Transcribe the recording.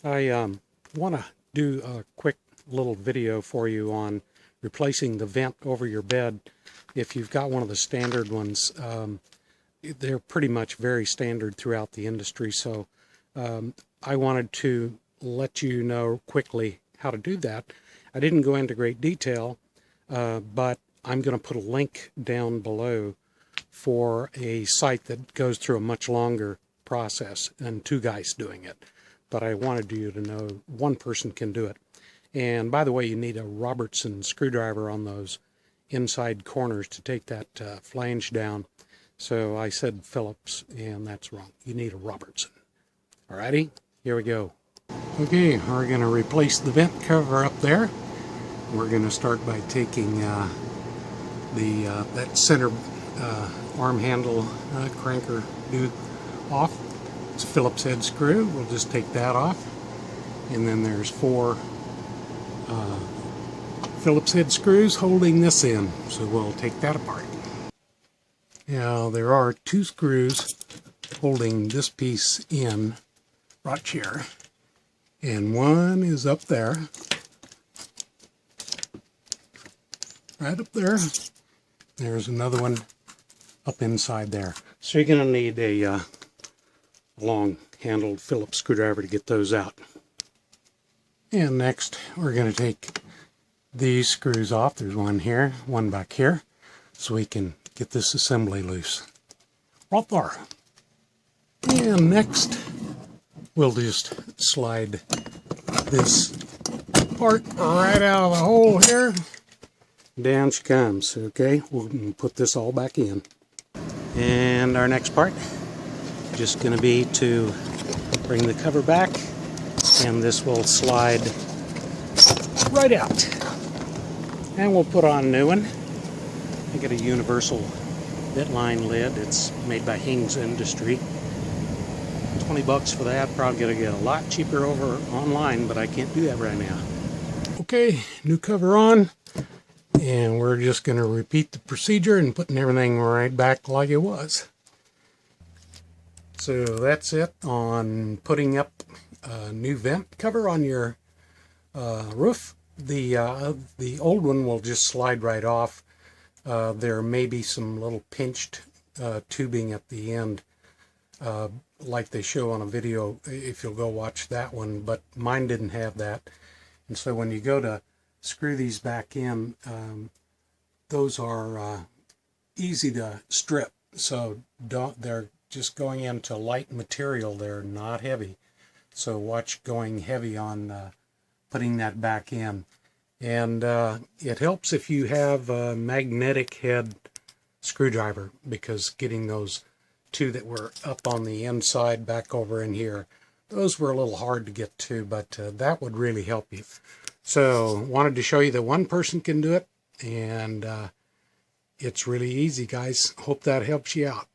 I want to do a quick little video for you on replacing the vent over your bed. If you've got one of the standard ones, they're pretty much very standard throughout the industry, so I wanted to let you know quickly how to do that. I didn't go into great detail, but I'm going to put a link down below for a site that goes through a much longer process and two guys doing it. But I wanted you to know one person can do it. And by the way, you need a Robertson screwdriver on those inside corners to take that flange down. So I said Phillips, and that's wrong. You need a Robertson. Alrighty, here we go. Okay, we're going to replace the vent cover up there. We're going to start by taking that center arm handle cranker dude off. It's a Phillips head screw. We'll just take that off. And then there's 4 Phillips head screws holding this in. So we'll take that apart. Now there are 2 screws holding this piece in right here. And one is up there. Right up there. There's another one up inside there. So you're going to need a long-handled Phillips screwdriver to get those out. And next, we're going to take these screws off. There's one here, one back here, so we can get this assembly loose. Right there. And next, we'll just slide this part right out of the hole here. Down she comes. Okay, we'll put this all back in. And our next part, just going to be to bring the cover back, and this will slide right out. And we'll put on a new one. I got a universal bit line lid. It's made by Hing's Industry. $20 for that. Probably going to get a lot cheaper over online, but I can't do that right now. Okay, new cover on. And we're just going to repeat the procedure and putting everything right back like it was. So that's it on putting up a new vent cover on your roof. The old one will just slide right off. There may be some little pinched tubing at the end, like they show on a video if you'll go watch that one, but mine didn't have that. And so when you go to screw these back in, those are easy to strip, so they're just going into light material. They're not heavy, so watch going heavy on putting that back in. And it helps if you have a magnetic head screwdriver, because getting those 2 that were up on the inside back over in here, those were a little hard to get to, but that would really help you. So wanted to show you that one person can do it, and it's really easy, guys. Hope that helps you out.